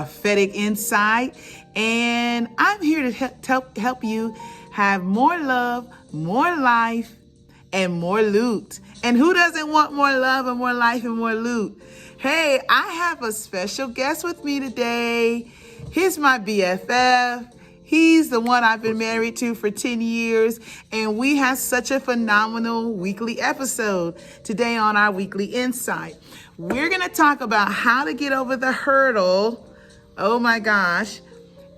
Prophetic insight, and I'm here to help you have more love, more life, and more loot. And who doesn't want more love and more life and more loot? Hey, I have a special guest with me today. He's my BFF. He's the one I've been married to for 10 years, and we have such a phenomenal weekly episode today on our weekly insight. We're going to talk about how to get over the hurdle, oh my gosh,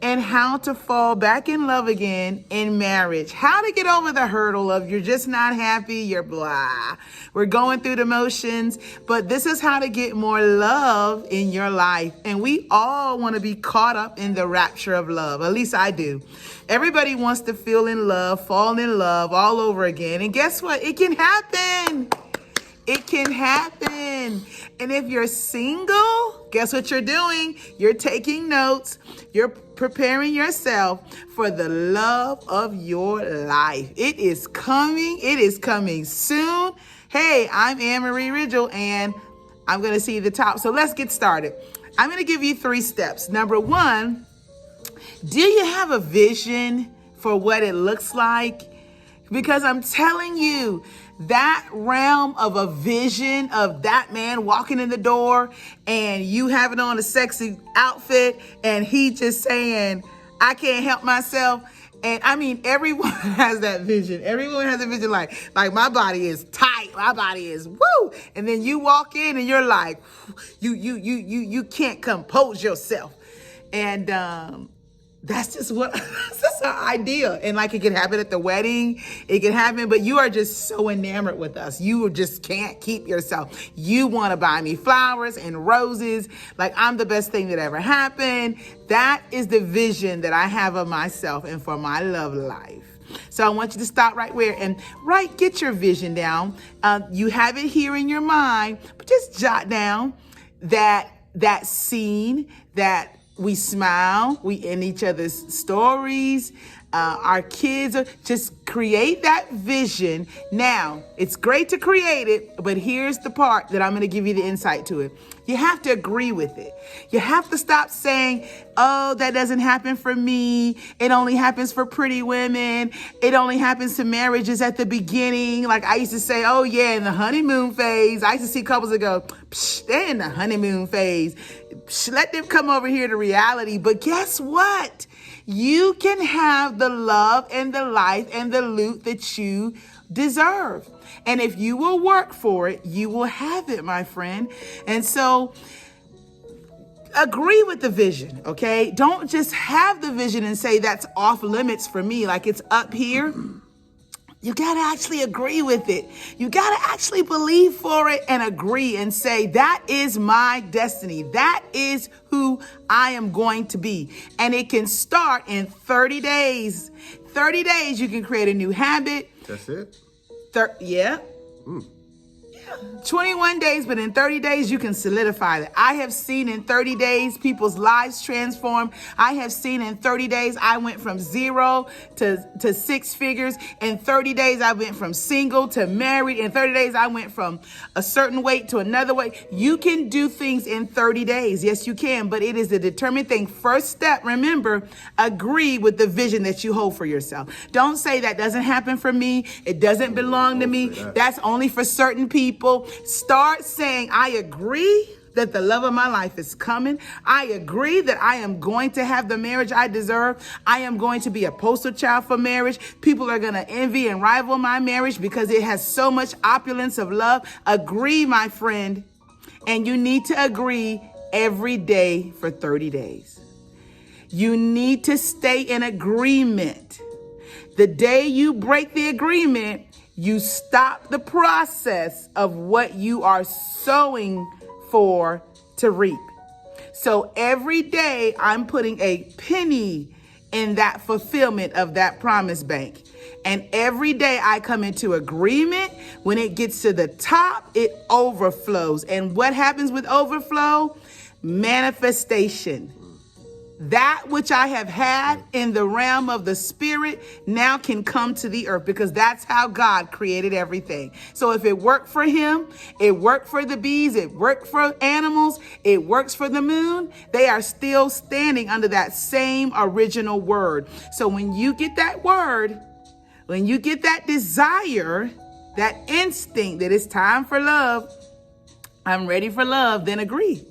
and how to fall back in love again in marriage. How to get over the hurdle of you're just not happy, you're blah. We're going through the motions, but this is how to get more love in your life. And we all want to be caught up in the rapture of love. At least I do. Everybody wants to feel in love, fall in love all over again. And guess what? It can happen. It can happen. And if you're single, guess what you're doing? You're taking notes. You're preparing yourself for the love of your life. It is coming. It is coming soon. Hey, I'm Anne-Marie Ridgle, and I'm going to see the top. So let's get started. I'm going to give you 3 steps. Number 1, do you have a vision for what it looks like? Because I'm telling you, that realm of a vision of that man walking in the door and you having on a sexy outfit and he just saying, I can't help myself. And I mean, everyone has that vision. Everyone has a vision like my body is tight. My body is woo. And then you walk in and you're like, you can't compose yourself. And, that's just our idea. And like, it can happen at the wedding, it can happen, but you are just so enamored with us. You just can't keep yourself. You want to buy me flowers and roses. Like, I'm the best thing that ever happened. That is the vision that I have of myself and for my love life. So I want you to stop right where and get your vision down. You have it here in your mind, but just jot down that scene that we smile, we in each other's stories, our kids, just create that vision. Now, it's great to create it, but here's the part that I'm going to give you the insight to it. You have to agree with it. You have to stop saying, oh, that doesn't happen for me. It only happens for pretty women. It only happens to marriages at the beginning. Like I used to say, oh yeah, in the honeymoon phase. I used to see couples that go, they're in the honeymoon phase. Let them come over here to reality. But guess what? You can have the love and the life and the loot that you deserve. And if you will work for it, you will have it, my friend. And so agree with the vision, okay? Don't just have the vision and say that's off limits for me, like it's up here. You got to actually agree with it. You got to actually believe for it and agree and say, that is my destiny. That is who I am going to be. And it can start in 30 days. 30 days, you can create a new habit. That's it? Yeah. 21 days, but in 30 days, you can solidify that. I have seen in 30 days, people's lives transform. I have seen in 30 days, I went from 0 to 6 figures. In 30 days, I went from single to married. In 30 days, I went from a certain weight to another weight. You can do things in 30 days. Yes, you can, but it is a determined thing. First step, remember, agree with the vision that you hold for yourself. Don't say that doesn't happen for me. It doesn't belong to me. That's only for certain people. Start saying, I agree that the love of my life is coming. I agree that I am going to have the marriage I deserve. I am going to be a poster child for marriage. People are going to envy and rival my marriage because it has so much opulence of love. Agree, my friend. And you need to agree every day for 30 days. You need to stay in agreement. The day you break the agreement, you stop the process of what you are sowing for to reap. So every day I'm putting a penny in that fulfillment of that promise bank. And every day I come into agreement. When it gets to the top, it overflows. And what happens with overflow? Manifestation. that which I have had in the realm of the spirit now can come to the earth, because that's how God created everything. So if it worked for him, it worked for the bees, it worked for animals, it works for the moon, they are still standing under that same original word. So when you get that word, when you get that desire, that instinct that it's time for love, I'm ready for love, then agree.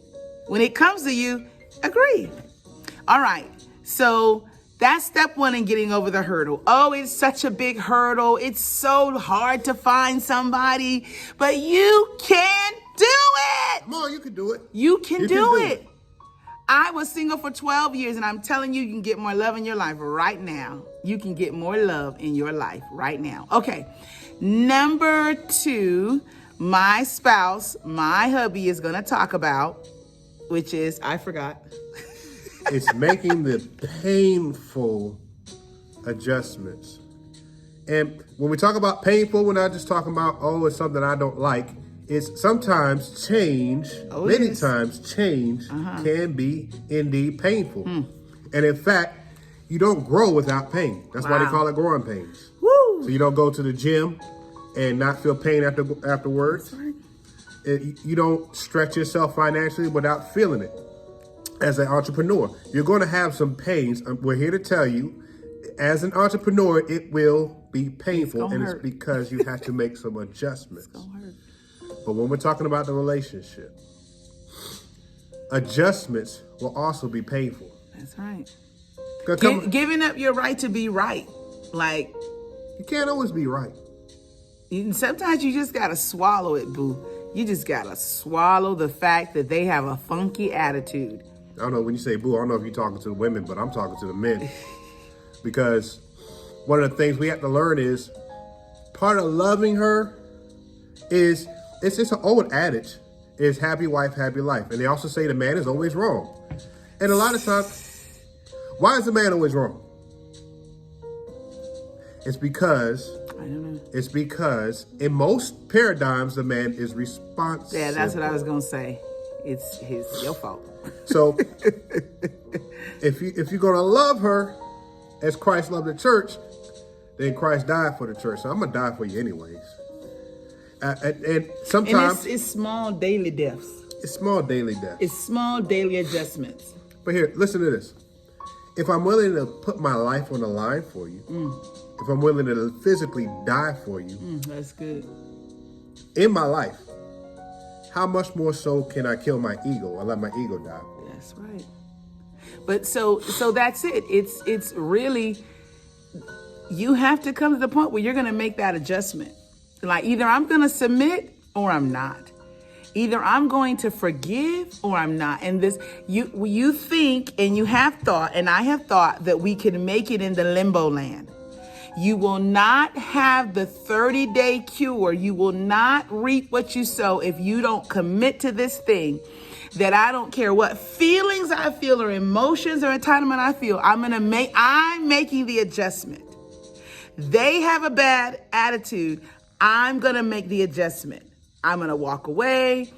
When it comes to you, agree. All right, so that's step one in getting over the hurdle. Oh, it's such a big hurdle. It's so hard to find somebody, but you can do it. Come on, you can do it. You can do it. I was single for 12 years, and I'm telling you, you can get more love in your life right now. You can get more love in your life right now. Okay, number 2, my spouse, my hubby is going to talk about, which is, I forgot. It's making the painful adjustments. And when we talk about painful, we're not just talking about, oh, it's something I don't like. It's sometimes change, many times change can be indeed painful. And in fact, you don't grow without pain. That's why they call it growing pains. Woo. So you don't go to the gym and not feel pain afterwards. That's right. You don't stretch yourself financially without feeling it. As an entrepreneur, you're going to have some pains. We're here to tell you, as an entrepreneur, it will be painful, and it's because you have to make some adjustments. It's gonna hurt. But when we're talking about the relationship, adjustments will also be painful. That's right. Giving up your right to be right. Like, you can't always be right. Sometimes you just got to swallow it, boo. You just got to swallow the fact that they have a funky attitude. I don't know, when you say boo, I don't know if you're talking to the women, but I'm talking to the men. Because one of the things we have to learn is part of loving her is, it's just an old adage, is happy wife, happy life. And they also say the man is always wrong. And a lot of times, why is the man always wrong? It's because, I don't know. It's because in most paradigms, the man is responsible. Yeah, that's what I was going to say. It's your fault. So if you're going to love her as Christ loved the church, then Christ died for the church. So I'm going to die for you anyways. And sometimes... And it's small daily deaths. It's small daily deaths. It's small daily adjustments. But here, listen to this. If I'm willing to put my life on the line for you, if I'm willing to physically die for you... that's good. In my life, how much more so can I kill my ego or let my ego die? That's right. But so that's it. It's really, you have to come to the point where you're going to make that adjustment. Like, either I'm going to submit or I'm not. Either I'm going to forgive or I'm not. And this, you think, and you have thought, and I have thought, that we can make it in the limbo land. You will not have the 30-day cure. You will not reap what you sow if you don't commit to this thing, that I don't care what feelings I feel or emotions or entitlement I feel. I'm making the adjustment. They have a bad attitude. I'm going to make the adjustment. I'm going to walk away.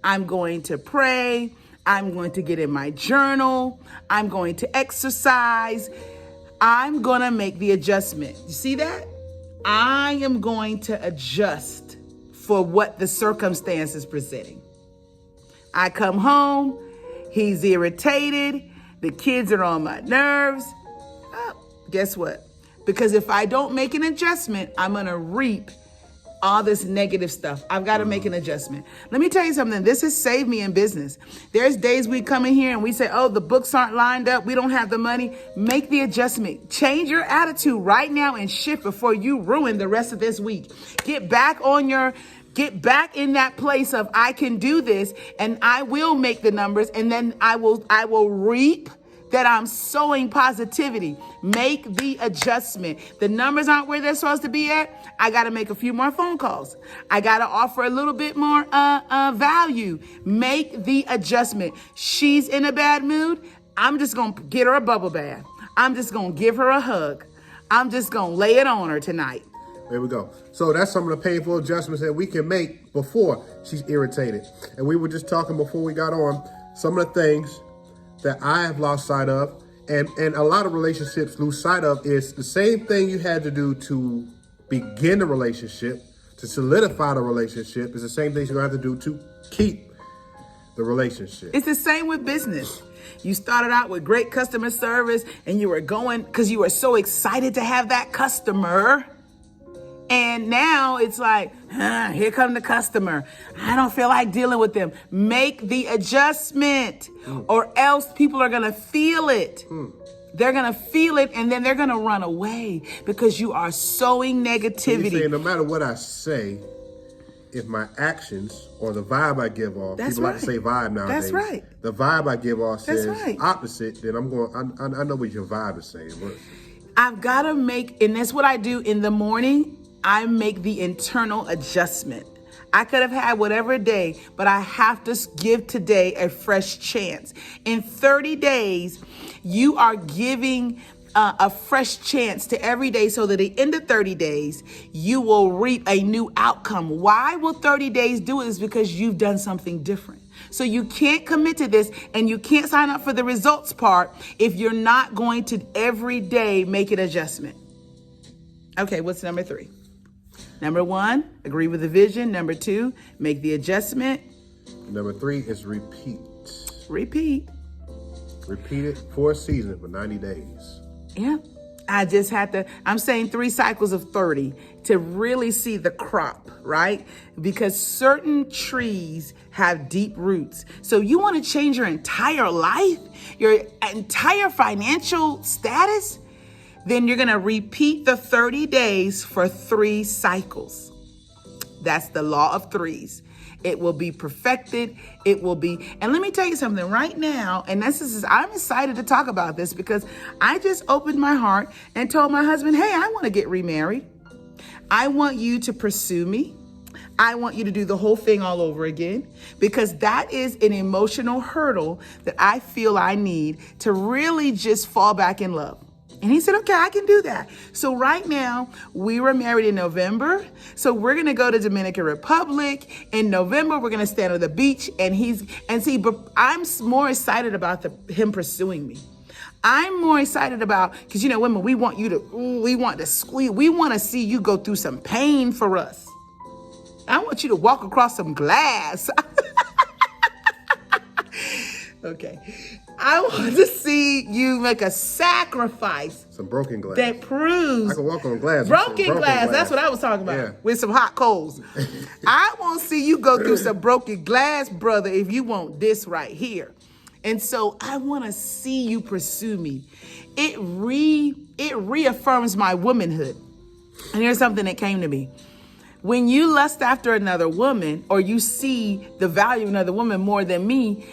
I'm going to pray. I'm going to get in my journal. I'm going to exercise. I'm going to make the adjustment. You see that? I am going to adjust for what the circumstance is presenting. I come home, he's irritated, the kids are on my nerves. Guess what? Because if I don't make an adjustment, I'm going to reap all this negative stuff. I've got to make an adjustment. Let me tell you something. This has saved me in business. There's days we come in here and we say, oh, the books aren't lined up. We don't have the money. Make the adjustment. Change your attitude right now and shift before you ruin the rest of this week. Get back in that place of, I can do this, and I will make the numbers, and then I will reap that I'm sowing positivity. Make the adjustment. The numbers aren't where they're supposed to be at. I got to make a few more phone calls. I got to offer a little bit more value. Make the adjustment. She's in a bad mood. I'm just going to get her a bubble bath. I'm just going to give her a hug. I'm just going to lay it on her tonight. There we go. So that's some of the painful adjustments that we can make before she's irritated. And we were just talking before we got on some of the things that I have lost sight of, and a lot of relationships lose sight of, is the same thing you had to do to begin a relationship, to solidify the relationship, is the same things you're going to have to do to keep the relationship. It's the same with business. You started out with great customer service and you were going because you were so excited to have that customer. And now it's like, here come the customer. I don't feel like dealing with them. Make the adjustment or else people are going to feel it. They're going to feel it and then they're going to run away because you are sowing negativity. So you're saying no matter what I say, if my actions or the vibe I give off, people like to say vibe nowadays. That's right. The vibe I give off says opposite, then I'm going, I know what your vibe is saying. I've got to make, and that's what I do in the morning, I make the internal adjustment. I could have had whatever day, but I have to give today a fresh chance. In 30 days, you are giving a fresh chance to every day so that at the end of 30 days, you will reap a new outcome. Why will 30 days do it? Is because you've done something different. So you can't commit to this and you can't sign up for the results part if you're not going to every day make an adjustment. Okay, what's number 3? Number 1, agree with the vision. Number 2, make the adjustment. Number 3 is repeat. Repeat. Repeat it for a season for 90 days. Yeah. I just had to, I'm saying 3 cycles of 30 to really see the crop, right? Because certain trees have deep roots. So you want to change your entire life, your entire financial status, then you're going to repeat the 30 days for 3 cycles. That's the law of 3s. It will be perfected. It will be. And let me tell you something right now. And I'm excited to talk about this because I just opened my heart and told my husband, hey, I want to get remarried. I want you to pursue me. I want you to do the whole thing all over again because that is an emotional hurdle that I feel I need to really just fall back in love. And he said, okay, I can do that. So right now, we were married in November. So we're going to go to Dominican Republic. In November, we're going to stand on the beach. But I'm more excited about him pursuing me. I'm more excited about, because, women, we want to squeeze. We want to see you go through some pain for us. I want you to walk across some glass. Okay. I want to see you make a sacrifice. Some broken glass. That proves. I can walk on glass. Broken glass. That's what I was talking about. Yeah. With some hot coals. I want to see you go through some broken glass, brother, if you want this right here. And so I want to see you pursue me. It reaffirms my womanhood. And here's something that came to me. When you lust after another woman or you see the value of another woman more than me,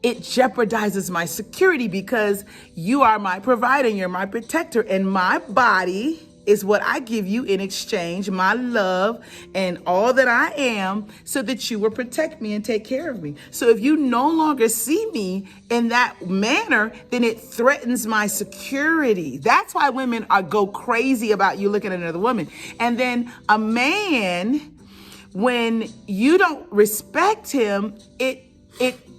it jeopardizes my security because you are my provider and you're my protector. And my body is what I give you in exchange, my love and all that I am, so that you will protect me and take care of me. So if you no longer see me in that manner, then it threatens my security. That's why women go crazy about you looking at another woman. And then a man, when you don't respect him, it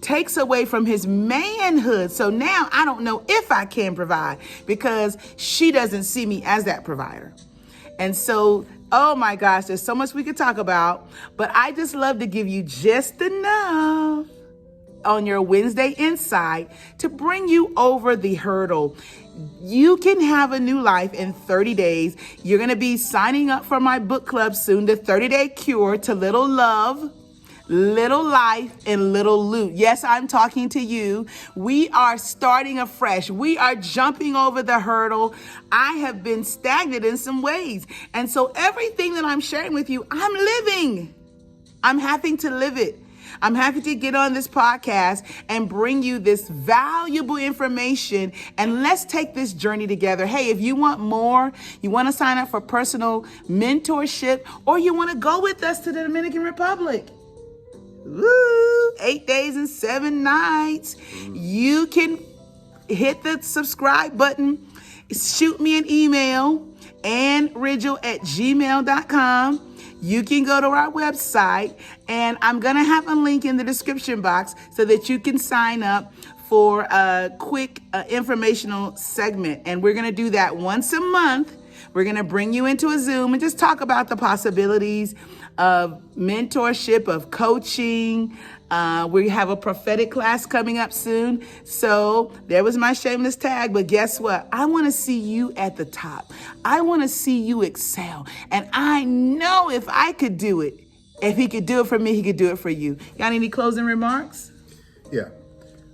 takes away from his manhood. So now I don't know if I can provide because she doesn't see me as that provider. And so, oh my gosh, there's so much we could talk about, but I just love to give you just enough on your Wednesday Insight to bring you over the hurdle. You can have a new life in 30 days. You're going to be signing up for my book club soon, the 30-day cure to little love, little life, and little loot. Yes, I'm talking to you. We are starting afresh. We are jumping over the hurdle. I have been stagnant in some ways. And so everything that I'm sharing with you, I'm living. I'm having to live it. I'm happy to get on this podcast and bring you this valuable information, and let's take this journey together. Hey, if you want more, you want to sign up for personal mentorship, or you want to go with us to the Dominican Republic, 8 days and 7 nights. You can hit the subscribe button, shoot me an email, Ridgle@gmail.com. You can go to our website, and I'm going to have a link in the description box so that you can sign up for a quick informational segment. And we're going to do that once a month. We're going to bring you into a Zoom and just talk about the possibilities of mentorship, of coaching. We have a prophetic class coming up soon. So there was my shameless tag. But guess what? I want to see you at the top. I want to see you excel. And I know if I could do it, if he could do it for me, he could do it for you. Got any closing remarks? Yeah.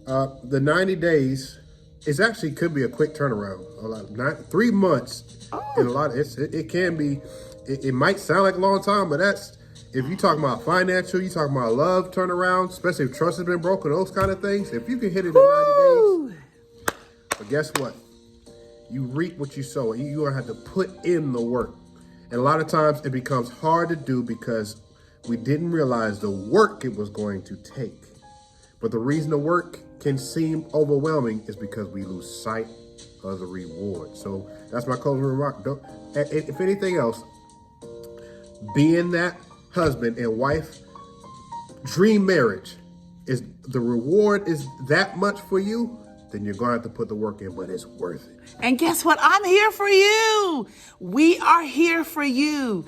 The 90 days is actually could be a quick turnaround. 3 months. In a lot, it can be. It might sound like a long time, but that's if you talking about financial, you talking about love turnaround, especially if trust has been broken, those kind of things. If you can hit it in 90 days, but guess what? You reap what you sow. You're gonna have to put in the work, and a lot of times it becomes hard to do because we didn't realize the work it was going to take. But the reason the work can seem overwhelming is because we lose sight of the reward. So that's my closing remark. If anything else, being that husband and wife dream marriage is the reward is that much for you, then you're going to have to put the work in, but it's worth it. And guess what? I'm here for you. We are here for you.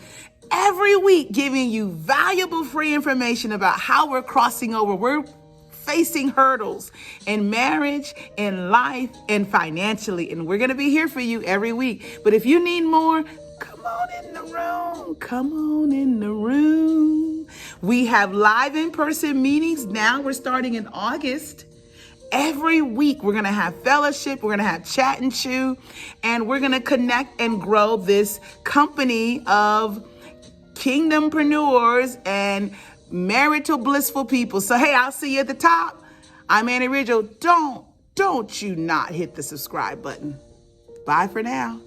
Every week giving you valuable free information about how we're crossing over. We're facing hurdles in marriage, in life, and financially. And we're going to be here for you every week. But if you need more, come on in the room. Come on in the room. We have live in-person meetings now. We're starting in August. Every week, we're going to have fellowship. We're going to have chat and chew. And we're going to connect and grow this company of kingdompreneurs and marital blissful people. So, hey, I'll see you at the top. I'm Annie Ridgle. Don't you not hit the subscribe button. Bye for now.